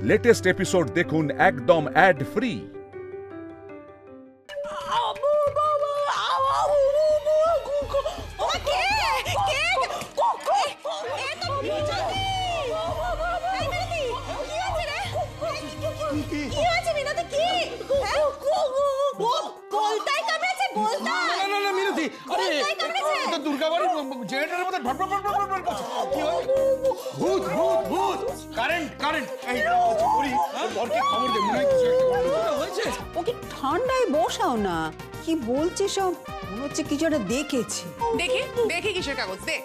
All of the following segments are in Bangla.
লেটেস্ট এপিসোড দেখুন একদম অ্যাড ফ্রি। ওকে ঠান্ডায় বসাও না, কি বলছে সব, মনে হচ্ছে কিছু একটা দেখেছি। দেখে কিসের কাগজ দেখ।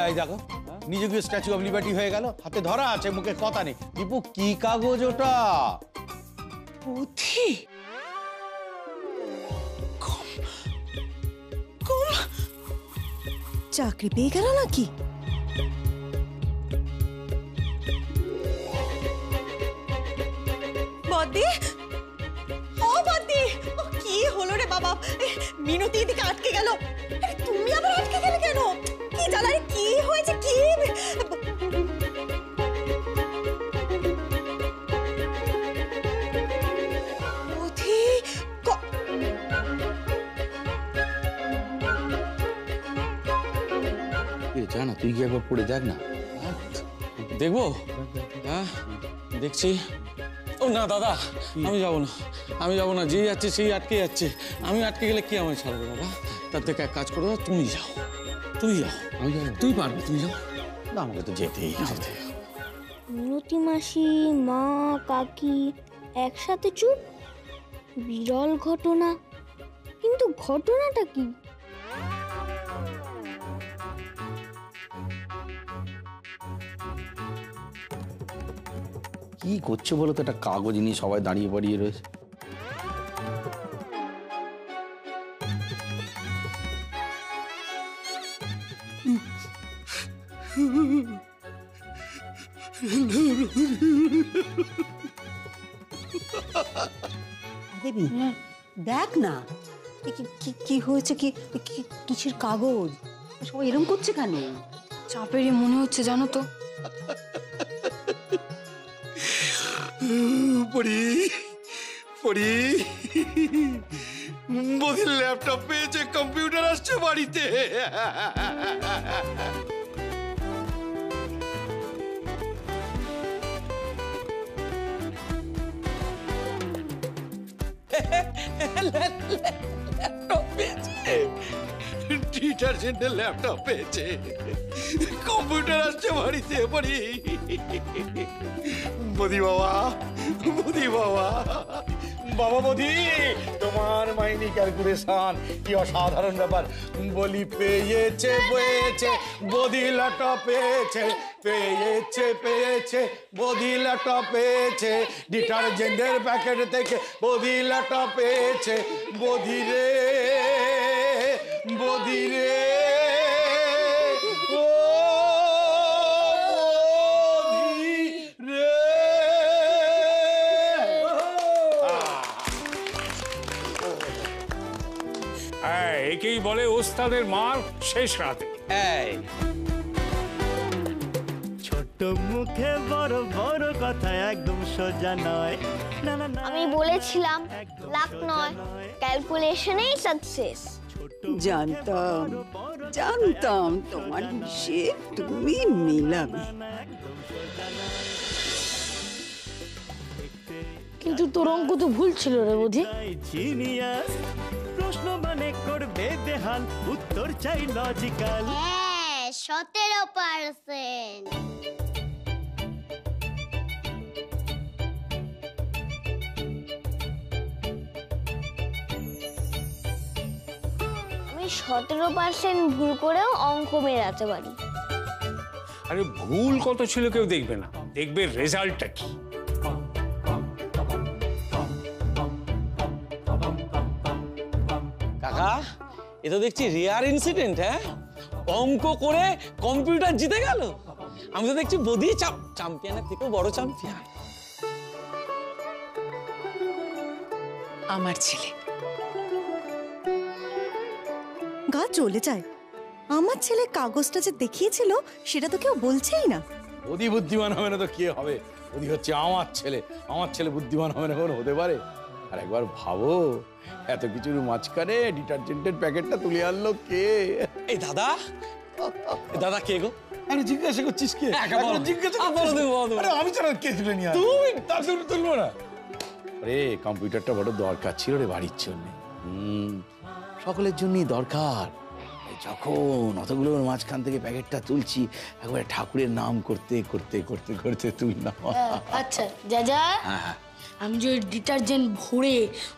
এই দেখো নিজেকে স্ট্যাচু অফ লিবার্টি হয়ে গেল, হাতে ধরা আছে মুখে কথা নেই। দীপু কি কাগজ ওটা? পুঁথি? চাকরি পেয়ে গেল নাকি? বদ্দি, ও বদ্দি, কি হলো রে বাবা? মিনতি এদিকে আটকে গেল। তুমি আবার আটকে গেলে কেন? কি জ্বালা রে, কি হয়েছে? কি জানা, তুই কি একবার পড়ে দেখ না। দেখবো? হ্যাঁ দেখছি। ও না দাদা, আমি যাবো না, আমি যাবো না। যেই যাচ্ছে সেই আটকে যাচ্ছে। আমি আটকে গেলে কি আমায় ছাড়বে দাদা? তার থেকে এক কাজ করো, তুমি যাও, তুমি যাও। আমি যাবো, তুই পারবে, তুমি যাও। না আমাকে তো যেতেই হবে। মিনতি মাসি, মা, কাকি একসাথে চুপ, বিরল ঘটনা। কিন্তু ঘটনাটা কি? কি করছে বলো তো? একটা কাগজ নিয়ে সবাই দাঁড়িয়ে পাড়িয়ে রয়েছে। দেবী দেখ না, কি হয়েছে, কি কিসের কাগজ? সবাই এরকম করছে কেন? চাপেরই মনে হচ্ছে জানো তো। পড়ি পড়ি বদির ল্যাপটপ পেয়েছে, কম্পিউটার আসছে বাড়িতে। ডিটারজেন্টের ল্যাপটপ পেয়েছে, কম্পিউটার আসছে বাড়িতে। পড়ি বদি বাবা, বদি বাবা, বাবা বদি, তোমার মাইনি ক্যালকুলেশন কি অসাধারণ ব্যাপার। বলি পেয়েছে পেয়েছে বদি ল্যাপটপ পেয়েছে, পেয়েছে পেয়েছে বদি ল্যাপটপ পেয়েছে, ডিটারজেন্টের প্যাকেট থেকে বদি ল্যাপটপ পেয়েছে। বদি রে, বদি রে, ও বদি রে। একেই বলে ওস্তাদের মার শেষ রাতে। ছোট মুখে বড় বড় কথা একদম সোজা নয়। আমি বলেছিলাম লাখ নয়, ক্যালকুলেশনেই সাকসেস। জানতাম জানতাম তোমার হিসেব তুমি মিলাবে। কিন্তু তোর অঙ্ক তো ভুল ছিল রে বুঝি। জিনিয়াস, প্রশ্ন মানে করবে বেহাল, উত্তর চাই লজিক্যাল। 17%। আমি 17% ভুল করেও অঙ্ক মেলাতে পারি। আরে ভুল কত ছিল কেউ দেখবে না, দেখবে রেজাল্টটা কি। কাকা, এ তো দেখছি রেয়ার ইনসিডেন্ট। হ্যাঁ, অঙ্ক করে কম্পিউটার জিতে গেল। আমি তো দেখছি বদি চ্যাম্পিয়নের থেকেও বড় চ্যাম্পিয়ন। আমার ছেলে গা জ্বলে যায়। আমার ছেলে কাগজটা যে দেখিয়েছিল সেটা তো কেউ বলছেই না। ওদি বুদ্ধিমান হবে না তো কে হবে? ওদি হচ্ছে আমার ছেলে। আমার ছেলে বুদ্ধিমান হবে না কোনো হতে পারে? আর একবার ভাবো, এত কিছুর মাঝখানে ডিটারজেন্টের প্যাকেটটা তুলে আনলো কে? এই দাদা, দাদা কে গো? আরে জিজ্ঞাসা করছিস কে? জিজ্ঞাসা আমি ছাড়া কে তুলে নিয়ে আসবে? তুই তাদের তুলবো না। আরে কম্পিউটারটা বড় দরকার ছিল রে বাড়ির জন্য। সকলের জন্যই দরকার। যখন অতগুলোর মাঝখান থেকে প্যাকেটটা তুলছি, একবারে ঠাকুরের নাম করতে করতে করতে করতে তুললাম। আচ্ছা যা আমি যে ডিটারজেন্ট ভরে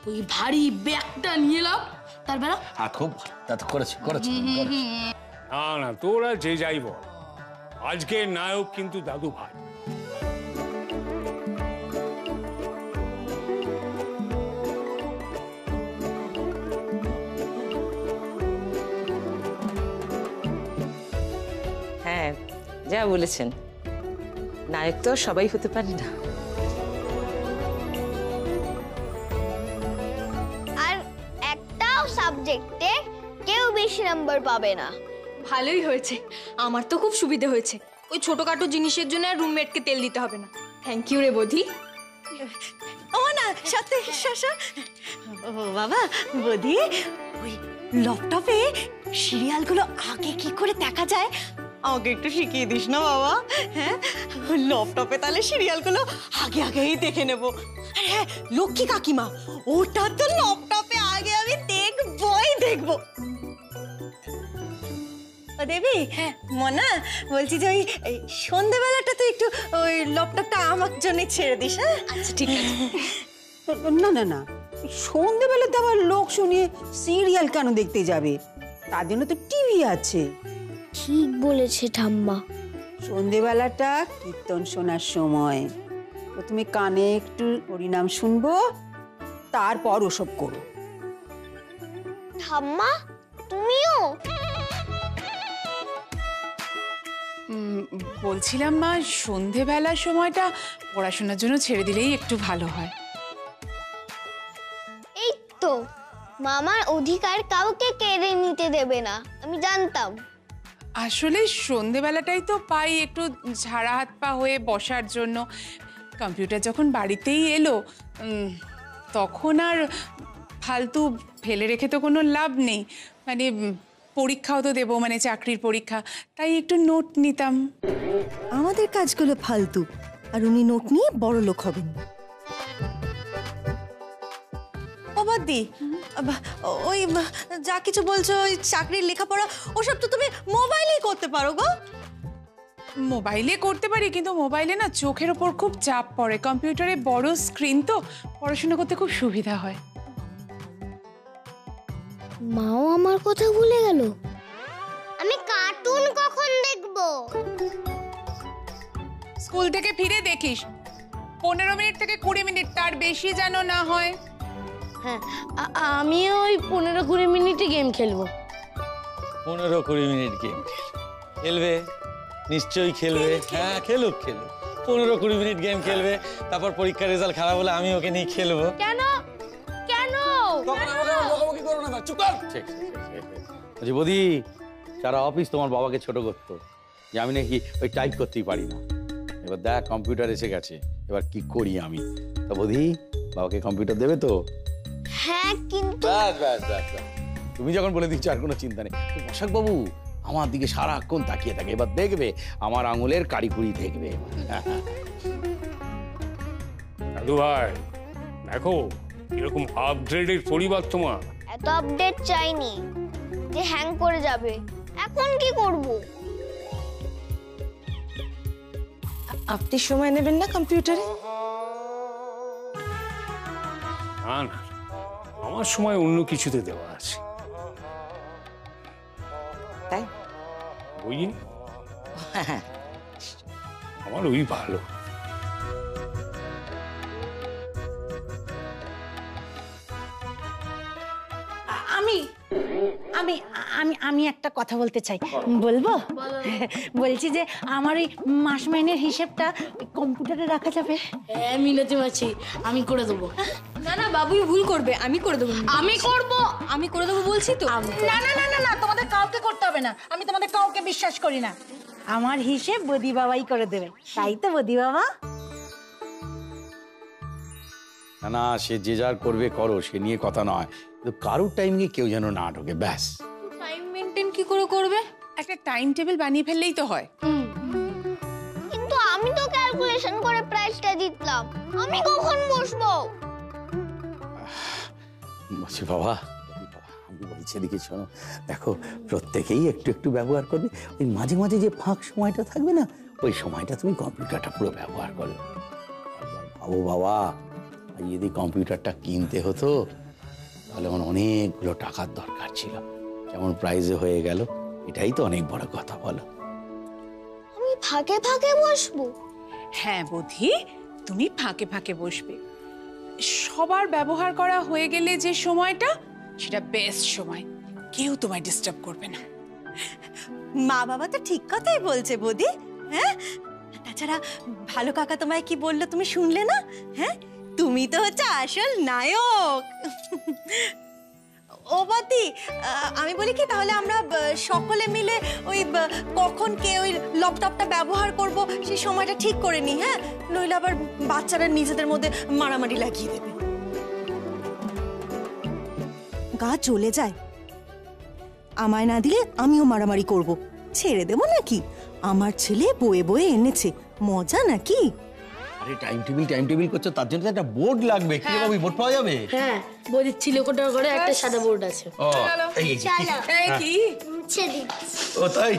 ওই ভারী ব্যাগটা নিয়ে এলাম তারপরে খুব তা তো করেছি। না না, তোরা যে যাই বল, আজকের নায়ক কিন্তু দাদু ভাই। হ্যাঁ, যা বলেছেন, নায়ক তো সবাই হতে পারে না। আর একটাও সাবজেক্টে কেউ বেশি নাম্বার পাবে না। ভালোই হয়েছে, আমার তো খুব সুবিধা হয়েছে। ওই ছোটখাটো জিনিসের জন্য আর রুমমেটকে তেল দিতে হবে না। থ্যাংক ইউ রে বধি। ও না সাথে শাসা। ও বাবা বধি, ওই ল্যাপটপে সিরিয়ালগুলো আগে কি করে দেখা যায় আমাকে একটু শিখিয়ে দিস না বাবা। হ্যাঁ, ল্যাপটপে তাহলে সিরিয়ালগুলো আগে আগেই দেখে নেব। আর হ্যাঁ, লক্ষ্মী কাকিমা, ওটা তো ল্যাপটপে আগে আমি দেখবো। ও দেবী, মনা বলছি যে ওই সন্ধ্যেবেলাটা তুই একটু ওই ল্যাপটপটা আমার জন্য ছেড়ে দিস। হ্যাঁ আচ্ছা ঠিক আছে। না না না, সন্ধ্যেবেলাতে আবার লোক শুনিয়ে সিরিয়াল কেন দেখতে যাবে? তার জন্য তো টিভি আছে। ঠিক বলেছে ঠাম্মা। সন্ধ্যেবেলাটা কীর্তন শোনার সময়। প্রথমে কানে একটু হরিনাম শুনবো, তারপর ওসব করো। ঠাম্মা তুমিও? বলছিলাম মা, সন্ধেবেলার সময়টা পড়াশোনার জন্য ছেড়ে দিলেই একটু ভালো হয়। এই তো, মামার অধিকার কাউকে কেড়ে নিতে দেবে না, আমি জানতাম। আসলে সন্ধেবেলাটাই তো পাই একটু ঝাড়া হাত পা হয়ে বসার জন্য। কম্পিউটার যখন বাড়িতেই এলো, তখন আর ফালতু ফেলে রেখে তো কোনো লাভ নেই। মানে পরীক্ষাও তো দেবো, মানে চাকরির পরীক্ষা, তাই একটু নোট নিতাম। আমাদের কাজগুলো ফালতু, আর উনি নোট নিয়ে বড় লোক হবেন। দি ওই যা কিছু বলছো, ওই চাকরির লেখাপড়া ওসব তো তুমি মোবাইলেই করতে পারো গো। মোবাইলে করতে পারি, কিন্তু মোবাইলে না চোখের ওপর খুব চাপ পড়ে। কম্পিউটারে বড় স্ক্রিন তো, পড়াশোনা করতে খুব সুবিধা হয়। মাও আমার কথা ভুলে গেল। আমি কার্টুন কখন দেখবো? স্কুল থেকে ফিরে দেখিস। 15 মিনিট থেকে 20 মিনিট, তার বেশি যেন না হয়। হ্যাঁ, আমি ওই 15-20 মিনিটই গেম খেলবো। 15-20 মিনিট গেম খেলবে? নিশ্চয়ই খেলবে। হ্যাঁ, খেলুক। 15-20 মিনিট গেম খেলবে, তারপর পরীক্ষার রেজাল্ট খারাপ হলে আমি ওকে নিয়ে খেলবো। কেন? বৌদি, সারা অফিস তোমার বাবাকে ছোট করতো যে আমি নাকি ওই টাইপ করতেই পারি না। এবার দেখ কম্পিউটার এসে গেছে, এবার কি করি আমি। তা বৌদি, বাবাকে কম্পিউটার দেবে তো? হ্যাঁ, কিন্তু তুমি যখন বলে দিচ্ছ আর কোনো চিন্তা নেই। বসাক বাবু আমার দিকে সারাক্ষণ তাকিয়ে থাকে, এবার দেখবে আমার আঙুলের কারিকুরি দেখবে। দাদু ভাই দেখো, এরকম আপগ্রেডের পরিবার তোমার। এত আপডেট চাইনি যে হ্যাং করে যাবে। এখন কি করব? আপনি সময় নেবেন না কম্পিউটারে? না না, আমার সময় অন্য কিছুতে দেওয়া আছে। তাই বুঝলি, আমার ওই ভালো। আমি আমি আমি একটা কথা বলতে চাই, বলবো? বলছি যে আমার ওই মাস মাইনের হিসেবটা কম্পিউটারে রাখা যাবে? হ্যাঁ মিনতি মাছি, আমি করে দেবো। না না বাবুই ভুল করবে, আমি করে দেবো। আমি করে দেবো বলছি তো। না না না না না, তোমাদের কাউকে করতে হবে না, আমি তোমাদের কাউকে বিশ্বাস করি না। আমার হিসেব বদি বাবাই করে দেবে, তাই তো বদি বাবা? না না, সে যে যার করবে করো, সে নিয়ে কথা নয়, কিন্তু কারোর টাইমে কেউ যেন না ঢোকে, ব্যাস। টাইম মেনটেন কি করে করবে? একটা টাইম টেবিল বানিয়ে ফেললেই তো হয়। কিন্তু আমি তো ক্যালকুলেশন করে প্রাইসটা দিতাম, আমি কখন বসবো? বলছি বাবা, আমি বলছি এদিকে শোনো, দেখো প্রত্যেকেই একটু একটু ব্যবহার করবে, ওই মাঝে মাঝে যে ফাঁক সময়টা থাকবে না, ওই সময়টা তুমি কম্পিউটারটা পুরো ব্যবহার করবে। ভাবো বাবা, যদি কম্পিউটারটা কিনতে হতো তাহলে আমার অনেকগুলো টাকার দরকার ছিল, যেমন প্রাইজে হয়ে গেল, এটাই তো অনেক বড় কথা, বলো? আমি ফাঁকে ফাঁকে বসবো? হ্যাঁ বুদ্ধি, তুমি ফাঁকে ফাঁকে বসবে। সবার ব্যবহার করা হয়ে গেলে যে সময়টা, সেটা বেস্ট সময়, কেউ তোমায় ডিস্টার্ব করবে না। মা বাবা তো ঠিক কথাই বলছে বৌদি। হ্যাঁ, তাছাড়া ভালো কাকা তোমায় কি বললো তুমি শুনলে না? হ্যাঁ, তুমি তো হচ্ছে আসল নায়ক। ও বাতি, আমি বলি কি, তাহলে আমরা সকলে মিলে ওই কখন কে ওই ল্যাপটপটা ব্যবহার করব সেই সময়টা ঠিক করে নিই। হ্যাঁ, নইলে আবার বাচ্চারা নিজেদের মধ্যে মারামারি লাগিয়ে দেবে। গা চলে যায়, আমায় না দিলে আমিও মারামারি করব, ছেড়ে দেবো নাকি? আমার ছেলে বয়ে বয়ে এনেছে, মজা নাকি? আরে টাইম টেবিল করছো, তার জন্য একটা বোর্ড লাগবে। কি বাবু, বোর্ড পাওয়া যাবে? হ্যাঁ, বৌদির চিলেকোটার ঘরে একটা সাদা বোর্ড আছে। ও এই কি মুছে দিন। ও তাই?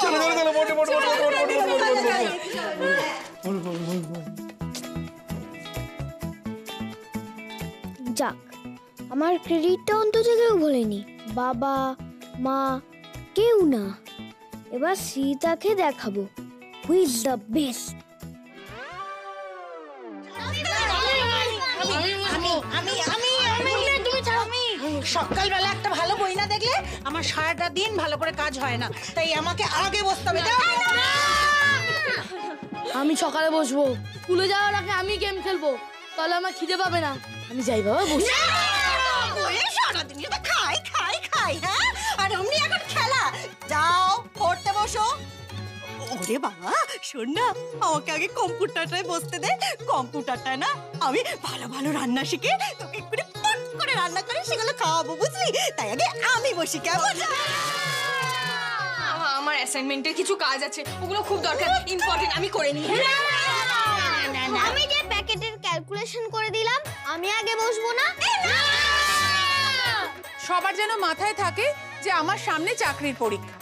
চলো বোর্ড। যাক, আমার ক্রেডিটটা অন্তত কেউ বলেনি, বাবা মা কেউ না। এবার সীতাকে দেখাবো হু ইজ দ্য বেস্ট। সকালবেলা একটা ভালো বই না দেখলে আমার সারাটা দিন ভালো করে কাজ হয় না, তাই আমাকে আগে বসতে হবে। আমি সকালে বসবো, স্কুলে যাওয়ার আগে আমি গেম খেলবো, তাহলে আমার খিদে পাবে না। আমি যাই বাবা, বসে সারাদিন খাই খাই খাই। হ্যাঁ, আর অমনি এখন খেলা। যাও পড়তে বসো। ওরে বাবা, শোন না, আমাকে আগে কম্পিউটারটায় বসতে দে। কম্পিউটারটায় না আমি ভালো ভালো রান্না শিখে তোকে একটু পট করে রান্না করে সেগুলো খাওয়াবো, বুঝলি? তাই আগে আমি বসি, কেমন? আমার অ্যাসাইনমেন্টের কিছু কাজ আছে, ওগুলো খুব দরকার, ইম্পর্টেন্ট, আমি করে নিই। আমি যে প্যাকেটের ক্যালকুলেশন করে দিলাম, আমি আগে বসবো না? সবার যেন মাথায় থাকে যে আমার সামনে চাকরির পরীক্ষা।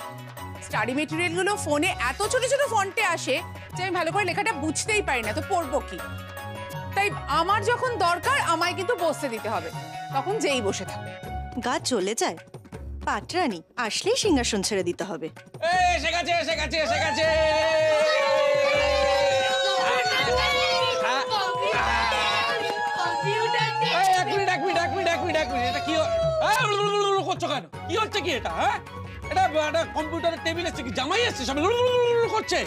স্টাডি মেটেরিয়ালগুলো ফোনে এত ছোট ছোট ফন্টে আসে যে আমি ভালো করে লেখাটা বুঝতেই পারি না, তো পড়বো কি? তাই আমার যখন দরকার আমায় কিন্তু বসতে দিতে হবে, তখন যেই বসে থাকবে। গা চলে যায়, পাটরানি আসলেই সিংহাসন ছেড়ে দিতে হবে। এসে গেছে। করছো কেন? কি হচ্ছে কি এটা? হ্যাঁ, এটা কম্পিউটারের টেবিল এসছে কি জামাই এসছে, সব করছে,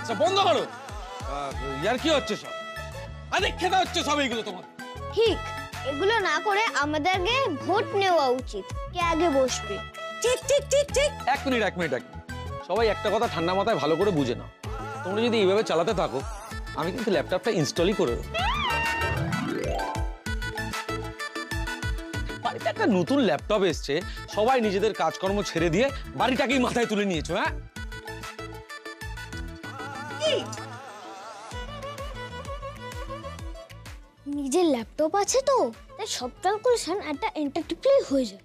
সব বন্ধ করো। ইয়ার কি হচ্ছে সব? আরে খেতে হচ্ছে সব এইগুলো তোমার। ঠিক, এগুলো না করে আমাদের আগে ভোট নেওয়া উচিত, কে আগে বসবে। ঠিক ঠিক ঠিক ঠিক। এক মিনিট, সবাই একটা কথা ঠান্ডা মাথায় ভালো করে বুঝে নাও। তোমরা যদি এইভাবে চালাতে থাকো, আমি কিন্তু ল্যাপটপটা ইনস্টলই করে দেবো। বাড়িতে একটা নতুন ল্যাপটপ এসছে, সবাই নিজেদের কাজকর্ম ছেড়ে দিয়ে বাড়িটাকেই মাথায় তুলে নিয়েছো। হ্যাঁ, নিজের ল্যাপটপ আছে তো, তাই সব ক্যালকুলেশন একটা এন্টারটেইনমেন্টলি হয়ে যায়।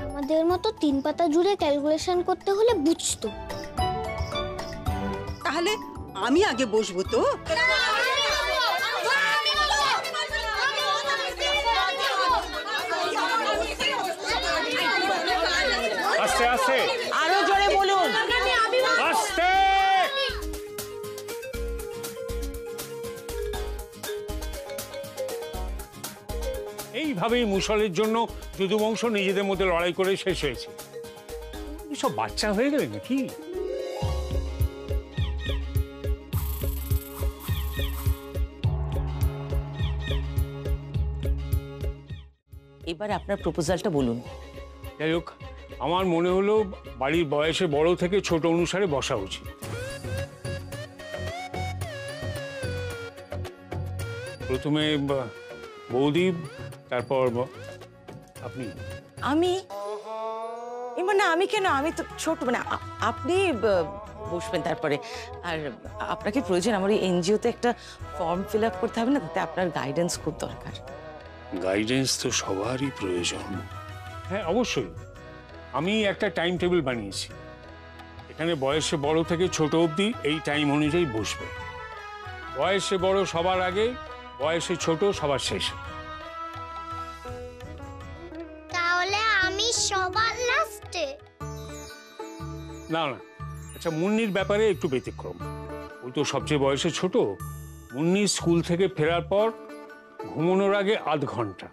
আমাদের মতো 3 পাতা জুড়ে ক্যালকুলেশন করতে হলে বুঝতো। তাহলে আমি আগে বসবো তো? আস্তে আস্তে, আরো জোরে বলুন। আস্তে। এইভাবেই মুসলের জন্য যদুবংশ নিজেদের মধ্যে লড়াই করে শেষ হয়েছে। সব বাচ্চা হয়ে গেলে নাকি? এবার আপনার প্রপোজালটা বলুন। যাই হোক, আমার মনে হলো বাড়ির বয়সে বড় থেকে ছোট অনুসারে বসা উচিত। প্রথমে বৌদি, তারপর আপনি। আমি মানে আমি কেন? আমি তো ছোট, মানে আপনি বসবেন তারপরে। আর আপনাকে প্রয়োজন, আমার এই এনজিওতে একটা ফর্ম ফিল আপ করতে হবে না, তাতে আপনার গাইডেন্স খুব দরকার। গাইডেন্স তো সবারই প্রয়োজন। হ্যাঁ অবশ্যই, আমি একটা টাইম টেবিল বানিয়েছি। এখানে বয়সে বড় থেকে ছোট অবধি এই টাইম অনুযায়ী বসবে। বয়সে বড় সবার আগে, বয়সে ছোট সবার শেষে। তাহলে আমি সবার লাস্টে? না না, আচ্ছা মুন্নির ব্যাপারে একটু ব্যতিক্রম। ওই তো সবচেয়ে বয়সে ছোট। মুন্নি স্কুল থেকে ফেরার পর ঘুমানোর আগে আধ ঘন্টা,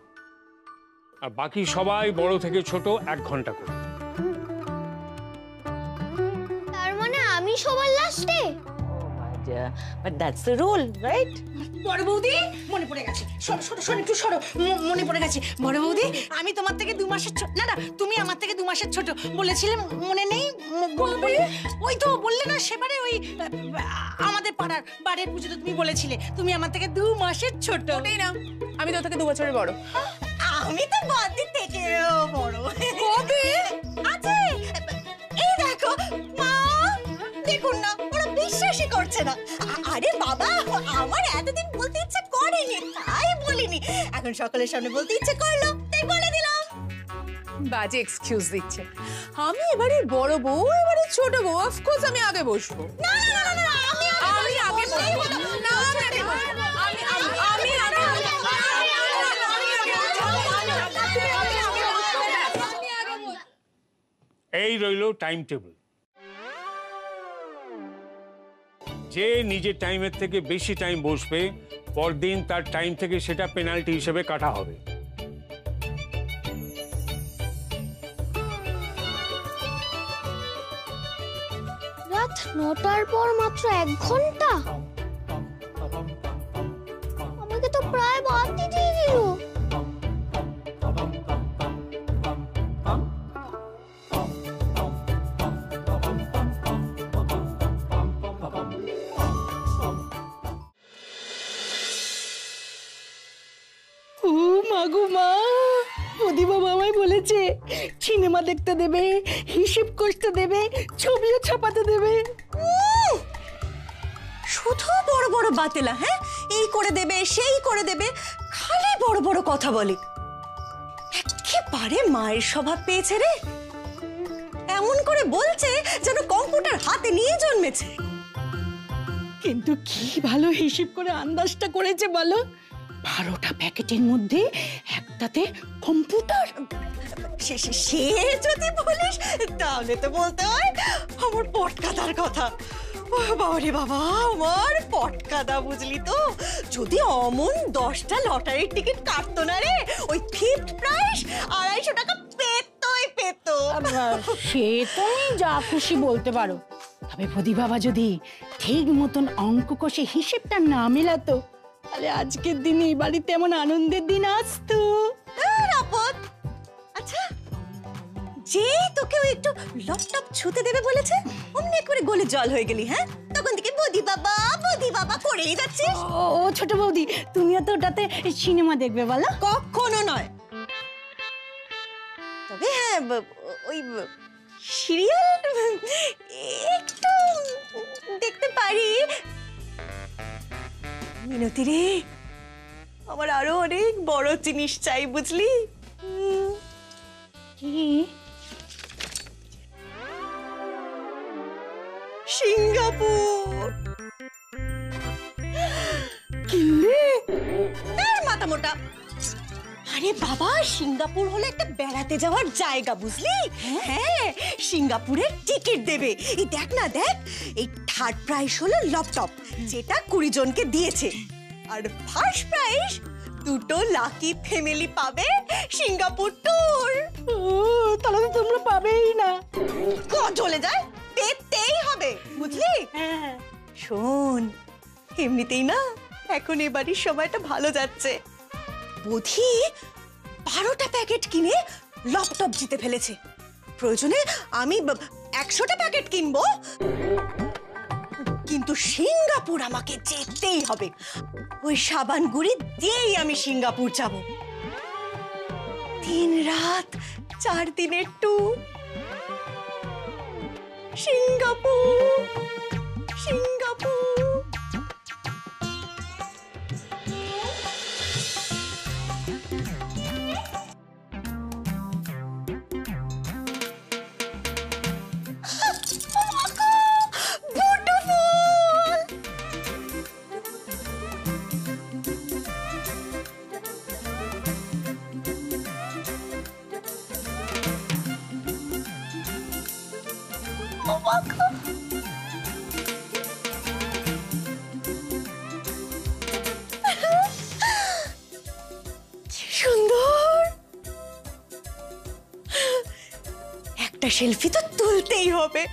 আর বাকি সবাই বড় থেকে ছোট 1 ঘন্টা করে। তার মানে আমি সবার লাস্টে? But that's the rule, right? বড় বৌদি, মনে পড়ে গেছে। সরো সরো সরো, একটু সরো। মনে পড়ে গেছে। বড় বৌদি, আমি তোমার থেকে 2 মাসের ছোট। না না, তুমি আমার থেকে 2 মাসের ছোট বলেছিলে, মনে নেই? ওই তো বললে না সেবারে, ওই আমাদের পাড়ার বাড়ির পুজোতে তুমি বলেছিলে তুমি আমার থেকে 2 মাসের ছোট। ওটাই না, আমি তো থেকে 2 বছরের বড়। আমি তো বড় থেকে বড়। কবে? আছে, এই দেখো মা, দেখুন না, ওরা বিশ্বাসই করছে না। আরে বাবা, আমার এতদিন বলতে ইচ্ছে করেনি তাই বলিনি, এখন সকলের সামনে বলতে ইচ্ছে করলো তাই বলে দিলাম। বাজে এক্সকিউজ দিচ্ছে। আমি এবারে বড় বউ, এবারে ছোট বউ, অফকোর্স আমি আগে বসবো। না না না না, আমি আগে বসবো। না আমি আগে বসবো। আমি আগে এই রইল টাইম টেবিল। যে নিজের টাইমের থেকে বেশি টাইম বসবে, পরদিন তার টাইম থেকে সেটা পেনাল্টি হিসেবে কাটা হবে। রাত 9টার পর মাত্র 1 ঘন্টা? আমাকে তো প্রায় বাদ দিয়ে দিল। ও মাগো মা, প্রদীপা মামাই বলেছে সিনেমা দেখতে দেবে, হিসেব করতে দেবে, ছবিও ছাপাতে দেবে। শুধু বড় বড় বাতেলা, হ্যাঁ, এই করে দেবে সেই করে দেবে, খালি বড় বড় কথা বলে। একেবারে মায়ের স্বভাব পেয়েছে রে। এমন করে বলছে যেন কম্পিউটার হাতে নিয়ে জন্মেছে। কিন্তু কি ভালো হিসেব করে আন্দাজটা করেছে বলো। 12টা প্যাকেটের মধ্যে একটাতে কম্পিউটার। সে যদি বলিস তাহলে তো বলতে হয় আমার পটকাদার কথা। বাবারে বাবা, আমার পটকাদা, বুঝলি তো? যদি অমন 10টা লটারির টিকিট কাটতো না রে, ওই ফিফথ প্রাইস 250 টাকা পেতই পেত। সে তুমি যা খুশি বলতে পারো, তবে প্রদীপ বাবা যদি ঠিক মতন অঙ্ক কষে হিসেবটা না মেলাতো, তাহলে আজকের দিনে এই বাড়িতে এমন আনন্দের দিন আসতো। আচ্ছা, যেই তোকে একটু ল্যাপটপ ছুতে দেবে বলেছে, অমনি করে গলে জল হয়ে গেলি। হ্যাঁ, তখন থেকে বদি বাবা করেই যাচ্ছিস। ও ছোট বৌদি, তুমিও তো ওটাতে সিনেমা দেখবে বলো? কখনো নয়। তবে হ্যাঁ, ওই সিরিয়াল একটু দেখতে পারি। মিনতি রে, আমার আরো অনেক বড় জিনিস চাই, বুঝলি? কি? সিঙ্গাপুর। কিনলে? মাথা মোটা। আরে বাবা, সিঙ্গাপুর হলো একটা বেড়াতে যাওয়ার জায়গা, বুঝলি? হ্যাঁ, সিঙ্গাপুরের টিকিট দেবে। এই দেখ না, দেখ, এই থার্ড প্রাইজ হলো ল্যাপটপ, যেটা 20 জনকে দিয়েছে। আর ফার্স্ট প্রাইজ দুটো লাকি ফ্যামিলি পাবে সিঙ্গাপুর ট্যুর। তাহলে তো তোমরা পাবেই না। চলে যায়, পেতেই হবে, বুঝলি? হ্যাঁ শোন, এমনিতেই না এখন এ বাড়ির সময়টা ভালো যাচ্ছে। বুধি 12টা প্যাকেট কিনে ল্যাপটপ জিতে ফেলেছে। প্রয়োজনে আমি 100টা প্যাকেট কিনবো, কিন্তু সিঙ্গাপুর আমাকে যেতেই হবে। ওই সাবান গুঁড়ি দিয়েই আমি সিঙ্গাপুর যাব। 3 রাত 4 দিনের ট্যুর। Singapore Singapore. সুন্দর একটা সেলফি তো তুলতেই হবে।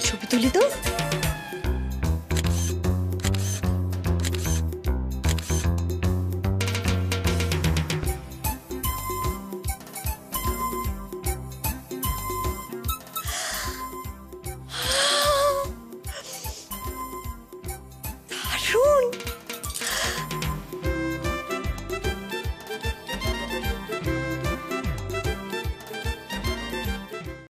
ছবি তুলি তো।